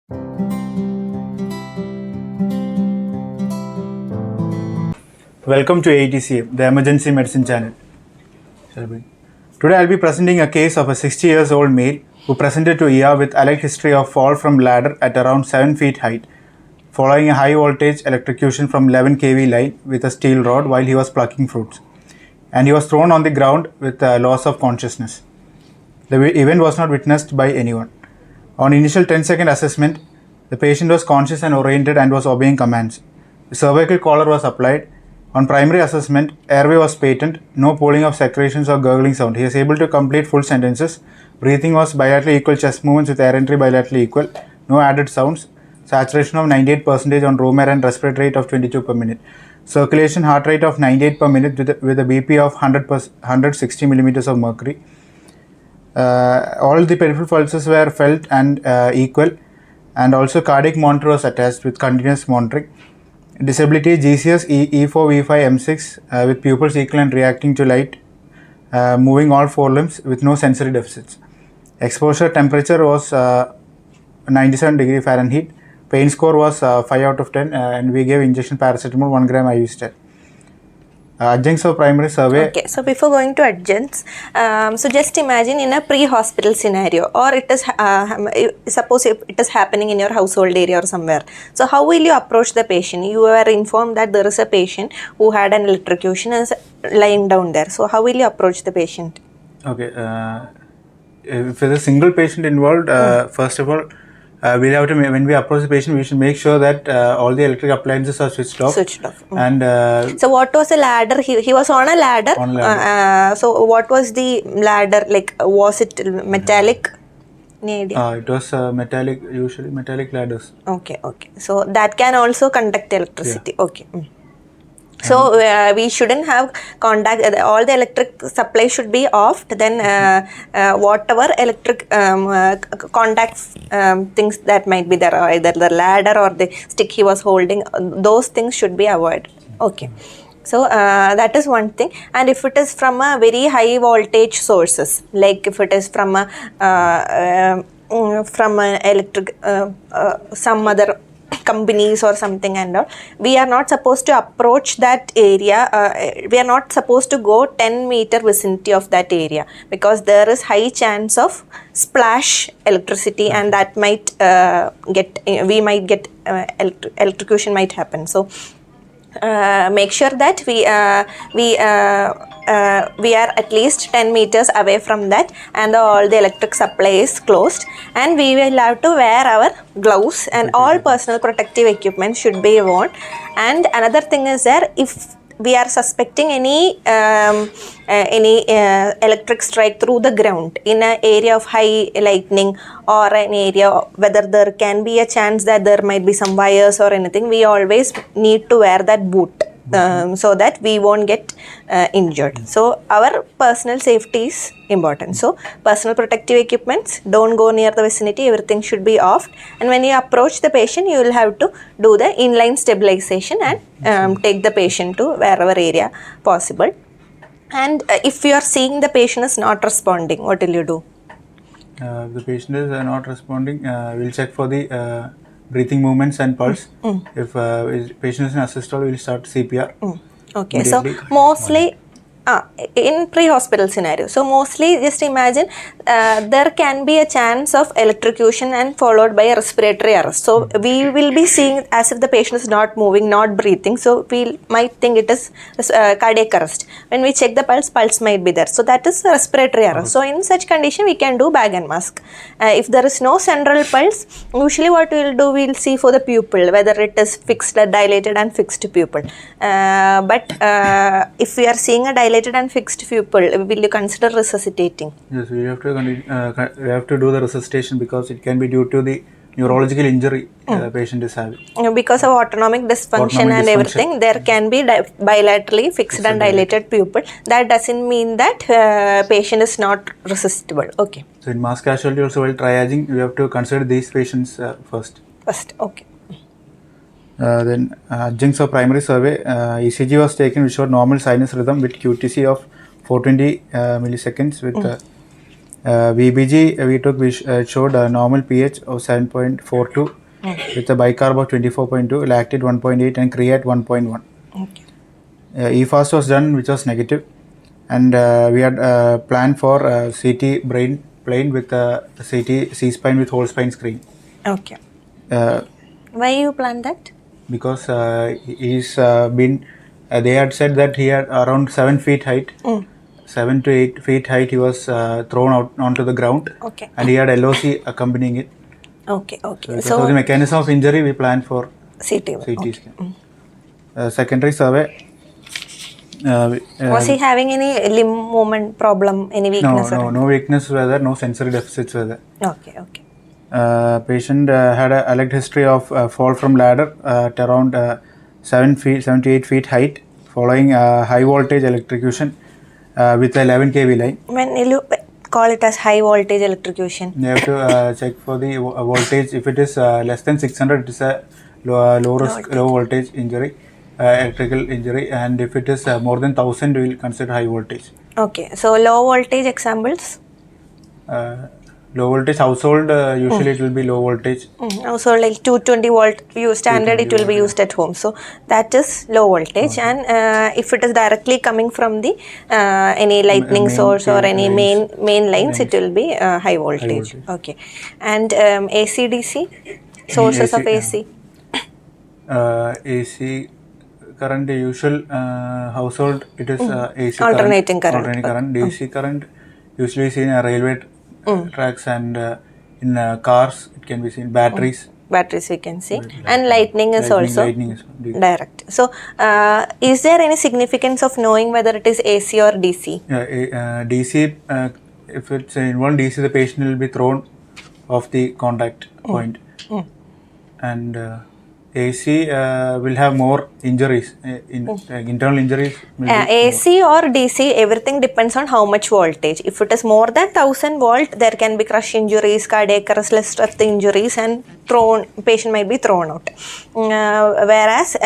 Welcome to AETCM, the Emergency Medicine Channel. Today I'll be presenting a case of a 60 years old male who presented to ER with alleged history of fall from ladder at around 7 feet height, following a high voltage electrocution from 11 kV line with a steel rod while he was plucking fruits. And he was thrown on the ground with loss of consciousness. The event was not witnessed by anyone. On initial 10-second assessment, the patient was conscious and oriented and was obeying commands. The cervical collar was applied. On primary assessment, airway was patent, no pooling of secretions or gurgling sound. He is able to complete full sentences. Breathing was bilaterally equal chest movements with air entry bilaterally equal. No added sounds. Saturation of 98% on room air and respiratory rate of 22 per minute. Circulation heart rate of 98 per minute with a BP of 160 millimeters of mercury. All the peripheral pulses were felt and equal, and also cardiac monitor was attached with continuous monitoring. Disability GCS E4 V5 M6 with pupils equal and reacting to light, moving all four limbs with no sensory deficits. Exposure temperature was 97 degree Fahrenheit. Pain score was 5 out of 10 and we gave injection paracetamol 1 gram IV stat. Adjuncts of primary survey. Okay, so before going to adjuncts, so just imagine in a pre-hospital scenario, or it is suppose if it is happening in your household area or somewhere. So how will you approach the patient? You are informed that there is a patient who had an electrocution and is lying down there. So how will you approach the patient? Okay, if there is a single patient involved, first of all, we'll have to, when we approach the patient, we should make sure that all the electric appliances are switched off. And so what was the ladder? He was on a ladder. So what was the ladder like? Was it metallic? It was metallic, usually metallic ladders. Okay. So that can also conduct electricity. Yeah. Okay. So we shouldn't have contact. All the electric supply should be off. Then whatever electric contact things that might be there, either the ladder or the stick he was holding, those things should be avoided. Okay. So that is one thing. And if it is from a very high voltage sources, like if it is from a electric some other companies or something and all, we are not supposed to approach that area. We are not supposed to go 10 meter vicinity of that area, because there is high chance of splash electricity and that might we might get electrocution might happen. So make sure that we are at least 10 meters away from that, and all the electric supply is closed, and we will have to wear our gloves and all personal protective equipment should be worn. And another thing is there, if we are suspecting any electric strike through the ground in an area of high lightning, or an area whether there can be a chance that there might be some wires or anything, we always need to wear that boot. So that we won't get injured. So our personal safety is important. So personal protective equipments, don't go near the vicinity, everything should be off. And when you approach the patient, you will have to do the inline stabilization and take the patient to wherever area possible. And if you are seeing the patient is not responding, what will you do? If the patient is not responding, we'll check for the breathing movements and pulse. If patient is in assistol, we'll start CPR. Okay, so mostly in pre-hospital scenario, so mostly just imagine there can be a chance of electrocution and followed by a respiratory arrest. So we will be seeing as if the patient is not moving, not breathing, so we might think it is cardiac arrest. When we check the pulse might be there, so that is respiratory arrest. So in such condition we can do bag and mask. If there is no central pulse, usually what we will do, we will see for the pupil whether it is fixed, dilated and fixed pupil. But if we are seeing a dilated and fixed pupil, will you consider resuscitating? Yes, we have to do the resuscitation, because it can be due to the neurological injury the patient is having. Because of autonomic dysfunction and everything, there can be bilaterally fixed and dilated pupil. That doesn't mean that patient is not resuscitable. Okay. So in mass casualty also, while triaging, we have to consider these patients first. Okay. Then adjuncts of primary survey, ECG was taken which showed normal sinus rhythm with QTC of 420 milliseconds with VBG we showed a normal pH of 7.42 with a bicarb of 24.2, lactate 1.8 and create 1.1. Okay. EFAST was done, which was negative, and we had planned for CT brain plane with CT C-spine with whole spine screen. Okay. Uh, Why you planned that? because he's been they had said that he had around 7 feet height, 7 to 8 feet height. He was thrown out onto the ground, Okay. and he had LOC accompanying it. Okay. Okay. Because of the mechanism of injury, we planned for CT. CT Okay. scan. Secondary survey. Was he having any limb movement problem, any weakness? No weakness were there, no sensory deficits were there. Okay. Okay. Patient had a alleged history of fall from ladder at around 7 to 8 feet height, following high voltage electrocution with 11 kV line. When you call it as high voltage electrocution, You have to check for the voltage. If it is less than 600, it is a low risk, low voltage injury, electrical injury, and if it is more than 1000, we will consider high voltage. okay. So low voltage examples. Low voltage household, usually it will be low voltage. Also like 220 volt standard, it will be used at home. So that is low voltage, and if it is directly coming from the any lightning source or any main lines, it will be high voltage. Okay. And AC/DC sources of AC. AC current, the usual household, it is AC Alternating current. Alternating current. DC current usually seen in railway tracks and in cars. It can be seen batteries. Batteries we can see, and lightning is also Lightning is direct. So is there any significance of knowing whether it is AC or DC? DC. If it's involved DC, the patient will be thrown off the contact point, and AC will have more injuries, internal injuries. AC or DC, everything depends on how much voltage. If it is more than 1000 volt, there can be crush injuries, cardiac arrest, less of the injuries, and patient might be thrown out. Whereas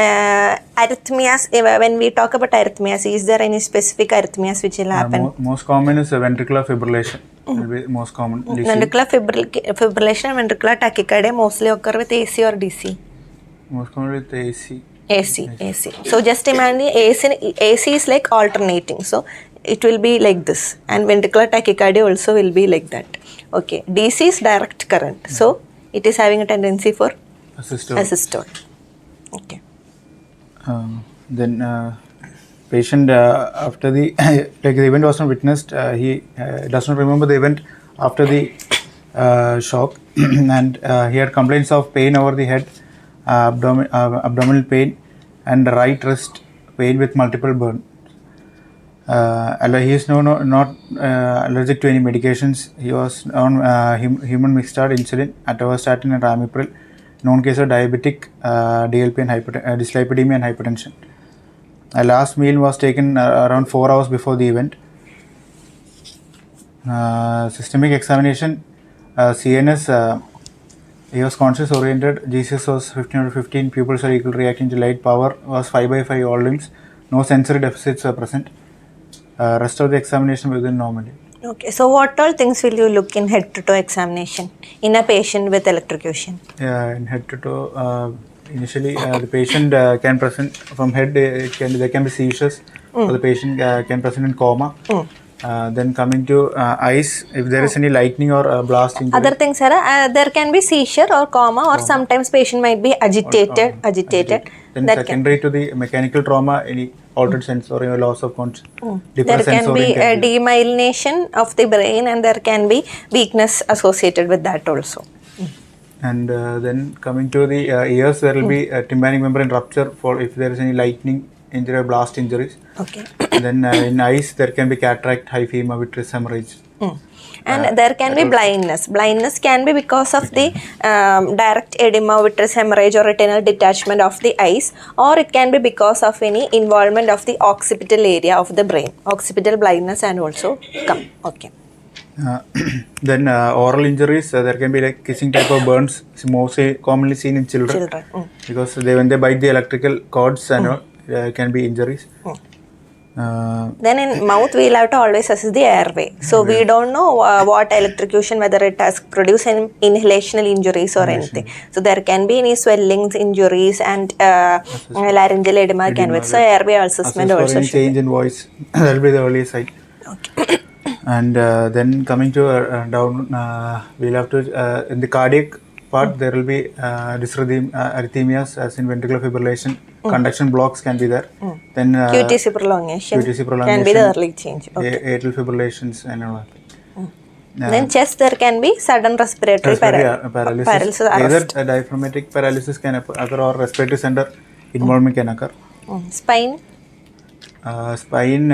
arrhythmias, when we talk about arrhythmias, is there any specific arrhythmias which will happen? Most common is ventricular fibrillation. Will be most common. Ventricular fibrillation and ventricular tachycardia mostly occur with AC or DC? Most common with AC. AC. So just imagine AC is like alternating. So it will be like this, and ventricular tachycardia also will be like that. Okay. DC is direct current. So it is having a tendency for asystole. Okay. Then patient after the like the event was not witnessed, he does not remember the event after the shock, and he had complaints of pain over the head, abdominal pain, and right wrist pain with multiple burns. He is not allergic to any medications. He was on human mixed insulin, atorvastatin and ramipril, known case of diabetic, DLP and dyslipidemia and hypertension. Last meal was taken around 4 hours before the event. Systemic examination, CNS, he was conscious oriented, GCS was 15/15, pupils are equal reacting to light, power was 5/5 all limbs, no sensory deficits were present. Rest of the examination within normally. Okay, so what all things will you look in head to toe examination in a patient with electrocution? In head to toe, initially the patient can present from head, there can be seizures, or the patient can present in coma. Then coming to eyes, if there is any lightning or blast injury. Other things are there can be seizure or coma, or sometimes patient might be agitated. Then that secondary to the mechanical trauma, any altered sensory or loss of consciousness. There can be a demyelination of the brain, and there can be weakness associated with that also. And then coming to the ears, there will be a tympanic membrane rupture for if there is any lightning injury or blast injuries. Okay. Then in eyes, there can be cataract, hyphema, vitreous hemorrhage. And there can be blindness. Blindness can be because of the direct edema, vitreous hemorrhage, or retinal detachment of the eyes, or it can be because of any involvement of the occipital area of the brain. Occipital blindness and also come. Okay. Then oral injuries, there can be like kissing type of burns, mostly commonly seen in children. Because when they bite the electrical cords and can be injuries. Then in mouth, we'll have to always assess the airway. So we don't know what electrocution, whether it has produced any inhalational injuries or anything. So there can be any swellings, injuries, and laryngeal edema can be. So airway assessment also any should change in voice, that will be the early sign. Okay. And then coming to down, we'll have to in the cardiac part there will be arrhythmias as in ventricular fibrillation, conduction blocks can be there. Then QTC prolongation can be the early change. Okay. atrial fibrillations and all that. Then chest, there can be sudden respiratory paralysis. Either diaphragmatic paralysis can occur or respiratory center involvement can occur. Spine. Spine,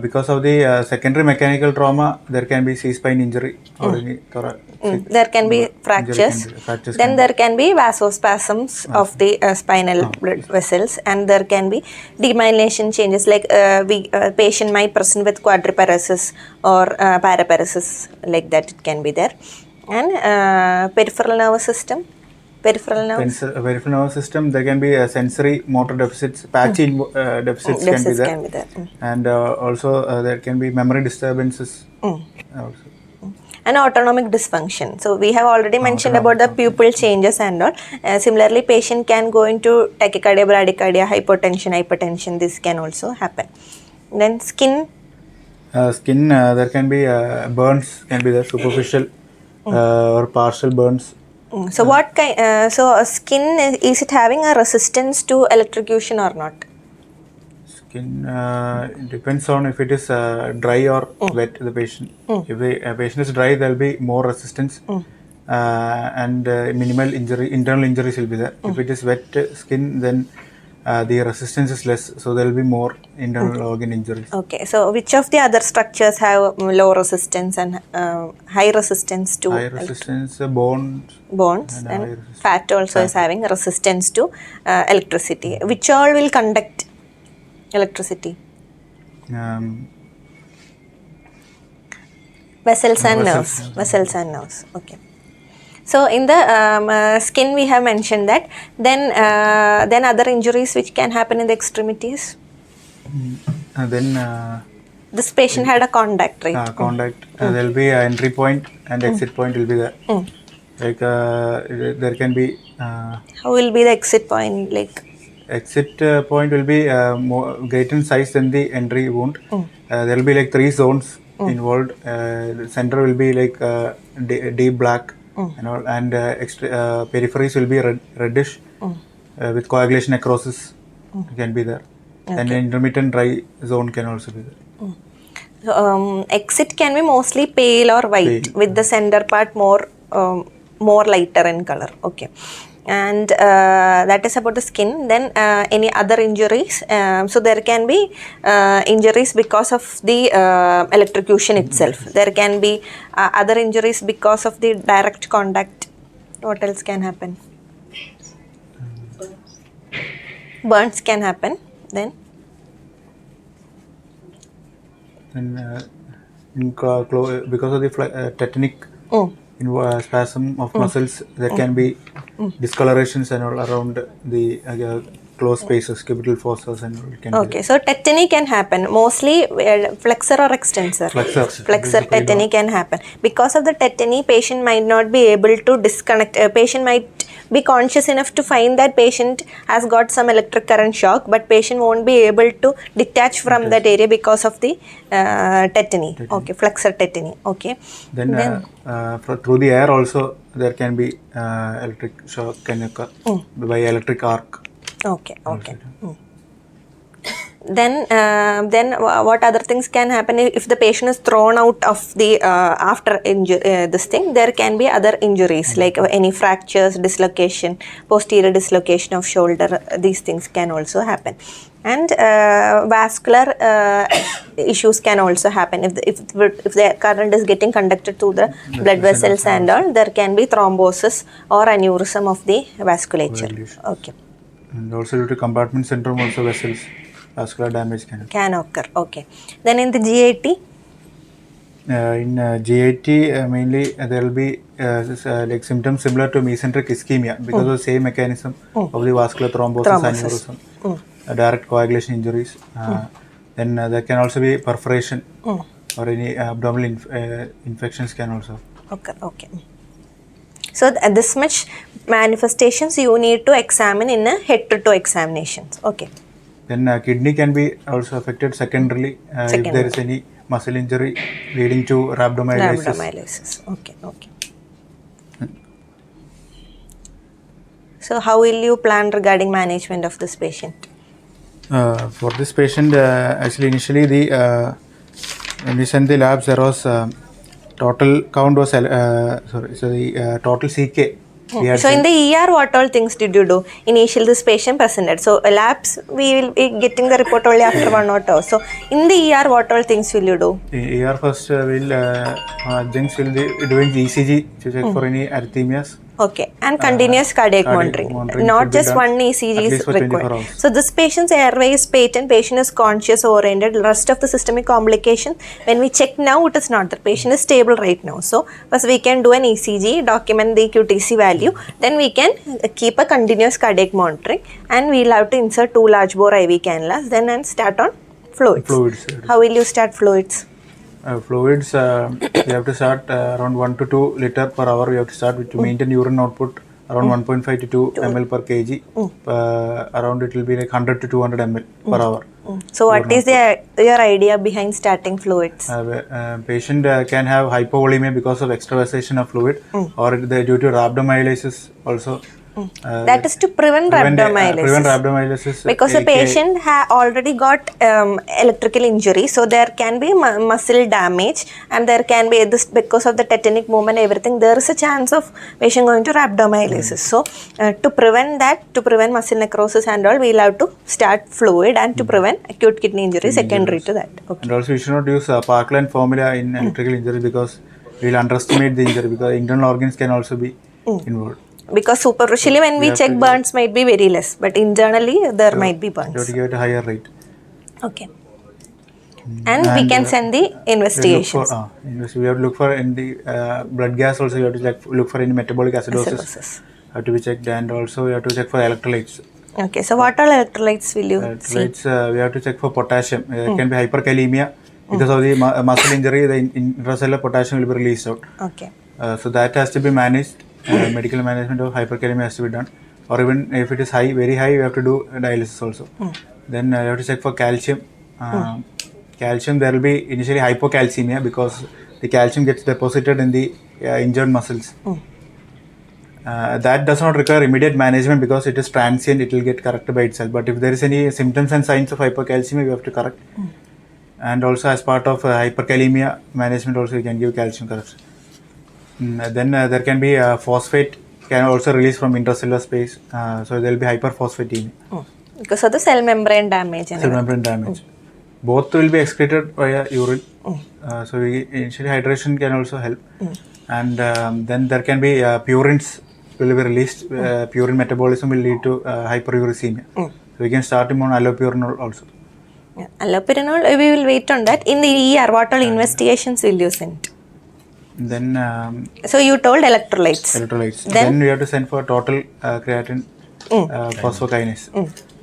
because of the secondary mechanical trauma, there can be C-spine injury or any there can be fractures. Then there can be vasospasms of the spinal blood vessels, and there can be demyelination changes, like patient might present with quadriparesis or paraparesis, like that it can be there. And peripheral nervous system. Peripheral nervous system, there can be sensory motor deficits, patchy deficits can be there. And also there can be memory disturbances also. And autonomic dysfunction. So we have already mentioned about the pupil changes and all. Similarly, patient can go into tachycardia, bradycardia, hypertension. This can also happen. Then skin. There can be burns can be there, superficial or partial burns. So what kind? So skin, is it having a resistance to electrocution or not? Skin depends on if it is dry or wet. The patient. If the patient is dry, there will be more resistance and minimal internal injuries will be there. If it is wet skin, then the resistance is less, so there will be more internal organ injuries. Okay, so which of the other structures have low resistance and high resistance to? High resistance, bones and fat also is having resistance to electricity. Which all will conduct electricity? Vessels and nerves. Vessels and nerves. Okay. So in the skin we have mentioned that. Then other injuries which can happen in the extremities. Then this patient had a contact, right? Contact. There will be an entry point and exit point will be there. Like there can be. How will be the exit point? Like exit point will be more greater in size than the entry wound. There will be like 3 zones involved. The center will be like deep black. And all, and peripheries will be reddish with coagulation necrosis can be there. And intermittent dry zone can also be there. So, exit can be mostly pale or white with the center part more lighter in color. Okay. And that is about the skin. Then any other injuries? So there can be injuries because of the electrocution itself. There can be other injuries because of the direct contact. What else can happen? Burns can happen. Then because of the tetanic spasm of muscles, there can be discolorations and all around the closed spaces, cubital fossas and all. Okay, so tetany can happen mostly flexor or extensor. Flexor tetany can happen. Because of the tetany, patient might not be able to disconnect. Patient might be conscious enough to find that patient has got some electric current shock, but patient won't be able to detach from that area because of the tetany. Okay, flexor tetany. Okay. Then through the air also there can be electric shock can occur by electric arc. Okay. Then what other things can happen if the patient is thrown out of the after this thing? There can be other injuries like any fractures, dislocation, posterior dislocation of shoulder. These things can also happen. And vascular issues can also happen if the current is getting conducted through the blood vessels and all. There can be thrombosis or aneurysm of the vasculature. Okay. And also due to compartment syndrome, also vascular damage can occur. Okay. Then in the GIT? In GIT, mainly there will be like symptoms similar to mesenteric ischemia because of the same mechanism of the vascular thrombosis. Aneurysm, direct coagulation injuries. Then there can also be perforation or any abdominal infections can also. Okay, okay. So this much manifestations you need to examine in a head-to-toe examinations. Okay. Then kidney can be also affected secondarily if there is any muscle injury leading to rhabdomyolysis. Rhabdomyolysis. Okay, okay. So how will you plan regarding management of this patient? For this patient, actually initially when we sent the labs, there was total count was total CK. So in the ER, what all things did you do? Initially, this patient presented. So labs, we will be getting the report only after 1 or 2. So in the ER, what all things will you do? In ER first, we'll adjuncts will be doing the ECG to check for any arrhythmias. Okay, and continuous cardiac monitoring. Not just one ECG is required. So this patient's airway is patent, patient is conscious oriented, rest of the systemic complication, when we check now, it is not. The patient is stable right now. So first we can do an ECG, document the QTC value, then we can keep a continuous cardiac monitoring, and we'll have to insert 2 large bore IV cannulas, then and start on fluids. How will you start fluids? Fluids, you have to start around 1 to 2 liter per hour. You have to start with to maintain urine output around 1.5 to 2 ml per kg. Around it will be like 100 to 200 ml per hour. So what is your idea behind starting fluids? Patient can have hypovolemia because of extravasation of fluid or due to rhabdomyolysis also. That is to prevent rhabdomyolysis. Because the patient already got electrical injury, so there can be muscle damage, and there can be this because of the tetanic movement, everything. There is a chance of patient going to rhabdomyolysis. So to prevent that, to prevent muscle necrosis and all, we will have to start fluid, and to prevent acute kidney injury secondary to that. Okay. And also we should not use Parkland formula in electrical injury because we will underestimate the injury because internal organs can also be involved. Because superficially when we check, burns might be very less, but internally there might be burns. You have to give it a higher rate. Okay. And we can send the investigations. We have to look for in the blood gas also. You have to look for any metabolic acidosis. Have to be checked, and also you have to check for electrolytes. Okay. So what all electrolytes will you see? We have to check for potassium. It can be hyperkalemia because of the muscle injury. The intracellular potassium will be released out. Okay. So that has to be managed. Medical management of hyperkalemia has to be done, or even if it is high, very high, you have to do dialysis also. Then you have to check for calcium. Calcium, there will be initially hypocalcemia because the calcium gets deposited in the injured muscles. That does not require immediate management because it is transient, it will get corrected by itself. But if there is any symptoms and signs of hypocalcemia, you have to correct. And also as part of hyperkalemia management also you can give calcium correction. Then there can be phosphate can also release from intracellular space. So there will be hyperphosphatemia. Because of the cell membrane damage. Cell membrane damage. Both will be excreted via urine. So initially hydration can also help. And then there can be purines will be released. Purine metabolism will lead to hyperuricemia. So we can start him on allopurinol also. Allopurinol, we will wait on that. In the ER, what all investigations will you send? Then so you told electrolytes. Then we have to send for total creatine phosphokinase.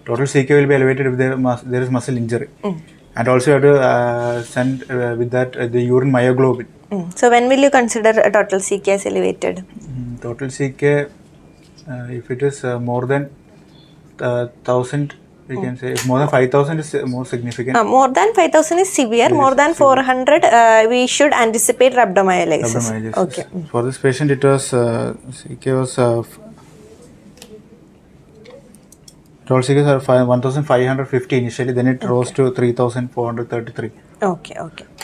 Total CK will be elevated if there is muscle injury. And also you have to send with that the urine myoglobin. So when will you consider a total CK as elevated? Total CK, if it is more than 1000, we can say if more than 5000 is more significant. More than 5000 is severe. More than 400, we should anticipate rhabdomyolysis. Okay. For this patient, it was CK was total CK was 1550 initially. Then it rose to 3433. Okay.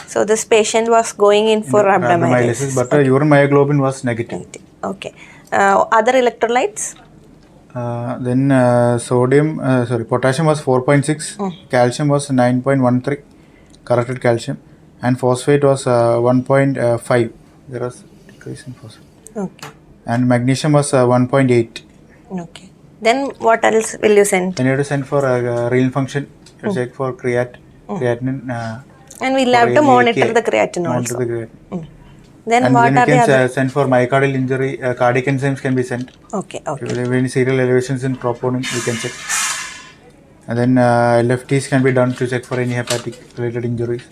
So this patient was going in for rhabdomyolysis, but urine myoglobin was negative. Okay. Other electrolytes? Then potassium was 4.6, calcium was 9.13, corrected calcium, and phosphate was 1.5. There was decrease in phosphate. Okay. And magnesium was 1.8. Okay. Then what else will you send? Then you have to send for renal function, check for creatinine. And we'll have to monitor the creatinine also. Then what are the other? Can send for myocardial injury, cardiac enzymes can be sent. Okay. If there are any serial elevations in troponin, we can check. And then LFTs can be done to check for any hepatic related injuries.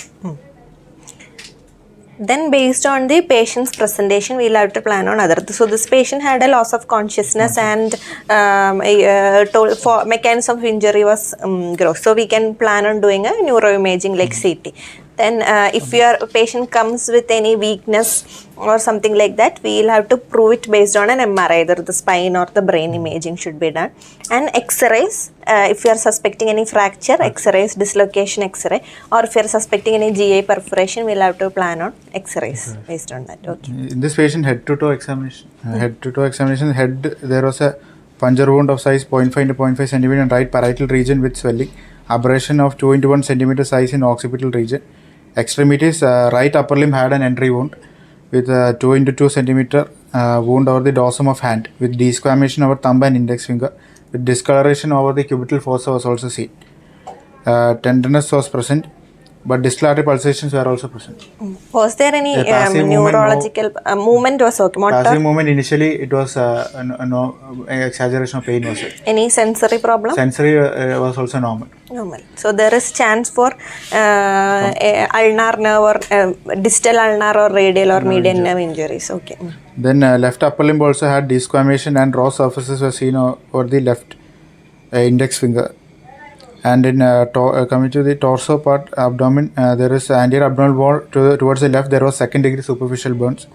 Then based on the patient's presentation, we'll have to plan on other. So this patient had a loss of consciousness and for mechanism of injury was gross. So we can plan on doing a neuroimaging like CT. Then if your patient comes with any weakness or something like that, we will have to prove it based on an MRI, either the spine or the brain imaging should be done. And X-rays, if you are suspecting any fracture, X-rays, dislocation X-ray, or if you are suspecting any GI perforation, we will have to plan on X-rays based on that. Okay. In this patient, head-to-toe examination, head, there was a puncture wound of size 0.5 into 0.5 centimeter in right parietal region with swelling, abrasion of 2 into 1 centimeter size in occipital region. Extremities, right upper limb had an entry wound with 2 into 2 centimeter wound over the dorsum of hand with desquamation over thumb and index finger with discoloration over the cubital fossa was also seen. Tenderness was present, but distal artery pulsations were also present. Was there any neurological movement was okay? Passive movement, initially it was no exaggeration of pain was it. Any sensory problem? Sensory was also normal. Normal. So there is chance for ulnar nerve or distal ulnar or radial or median nerve injuries. Okay. Then left upper limb also had desquamation and raw surfaces were seen over the left index finger. And in coming to the torso part, abdomen, there is anterior abdominal wall towards the left. There was second degree superficial burns,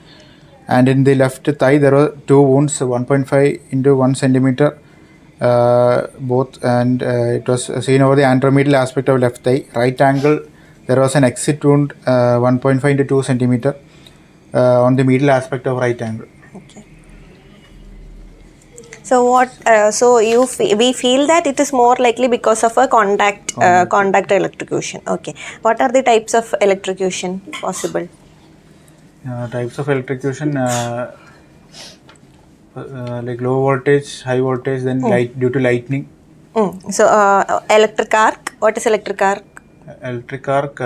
and in the left thigh there were 2 wounds, 1.5 into 1 centimeter, both, and it was seen over the anteromedial aspect of left thigh. Right angle, there was an exit wound, 1.5 into 2 centimeter, on the medial aspect of right angle. Okay. So what? So we feel that it is more likely because of a contact electrocution. Okay. What are the types of electrocution possible? Types of electrocution, like low voltage, high voltage, then light due to lightning. So electric arc. What is electric arc? Electric arc,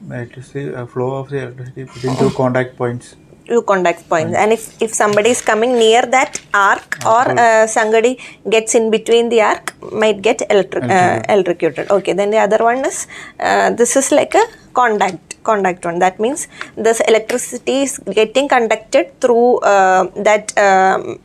it is the flow of the electricity between 2 contact points. 2 contact points, and if somebody is coming near that arc or somebody gets in between the arc, might get electrocuted. Okay, then the other one is this is like a contact one. That means this electricity is getting conducted through that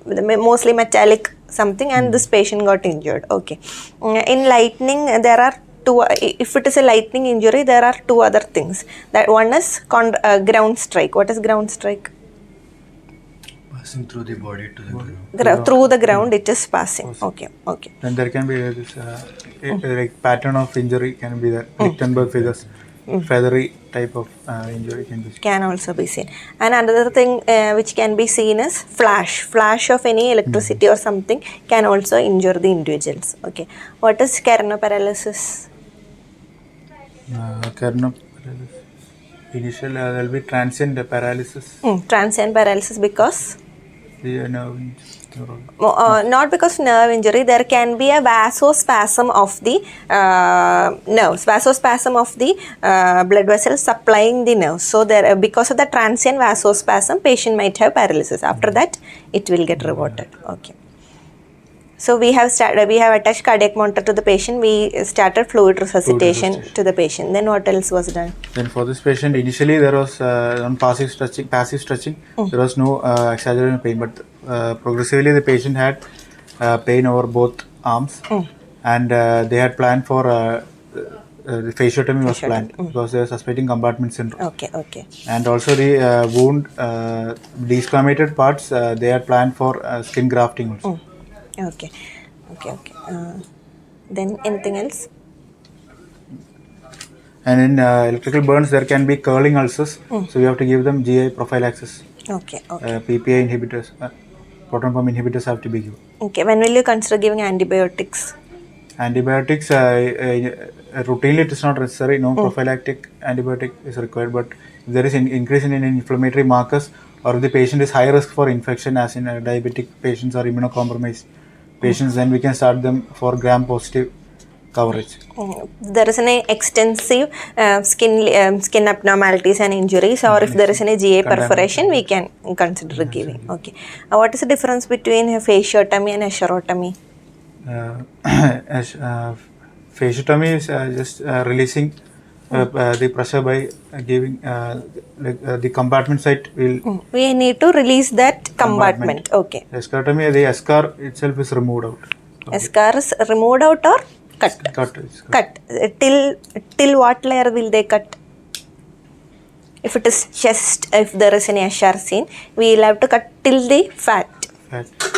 mostly metallic something, and this patient got injured. Okay. In lightning, there are 2. If it is a lightning injury, there are 2 other things. That one is ground strike. What is ground strike? Passing through the body to the ground. Through the ground, it is passing. Okay. Okay. Then there can be this like pattern of injury can be there. Lichtenberg figures, feathery type of injury can be seen. Can also be seen. And another thing which can be seen is flash of any electricity or something can also injure the individuals. Okay. What is carnoparalysis? Initial there will be transient paralysis. Transient paralysis because? The nerve not because nerve injury. There can be a vasospasm of the nerves, vasospasm of the blood vessels supplying the nerves. So there, because of the transient vasospasm, patient might have paralysis. After that, it will get reverted. Okay. So we have attached cardiac monitor to the patient. We started fluid resuscitation to the patient. Then what else was done? Then for this patient, initially there was on passive stretching. There was no exaggerated pain, but progressively the patient had pain over both arms, and they had planned for the fasciotomy was planned because they were suspecting compartment syndrome. Okay. And also the wound desquamated parts, they had planned for skin grafting also. Okay. Then anything else? And in electrical burns, there can be curling ulcers. So we have to give them GI prophylaxis. Okay. PPI inhibitors, proton pump inhibitors have to be given. Okay. When will you consider giving antibiotics? Antibiotics, routinely it is not necessary. No prophylactic antibiotic is required. But if there is an increase in inflammatory markers, or if the patient is high risk for infection, as in diabetic patients or immunocompromised patients, then we can start them for gram-positive coverage. There is an extensive skin abnormalities and injuries, or if there is any GA perforation, we can consider giving. Okay. What is the difference between fasciotomy and ascherotomy? as, fasciotomy is just releasing the pressure by giving the compartment site will. We need to release that compartment. Okay. Escharotomy, the eschar itself is removed out. Eschar is removed out or cut? Cut. Till what layer will they cut? If it is chest, if there is any eschar seen, we will have to cut till the fat.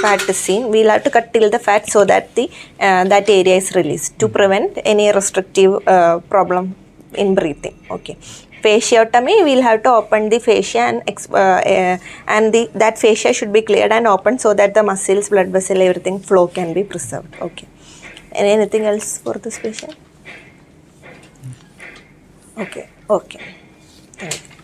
Fat is seen. We will have to cut till the fat so that the that area is released to prevent any restrictive problem in breathing. Okay. Fasciotomy, we will have to open the fascia and that fascia should be cleared and opened so that the muscles, blood vessel, everything flow can be preserved. Okay. And anything else for this patient? Okay. Okay. Thank you.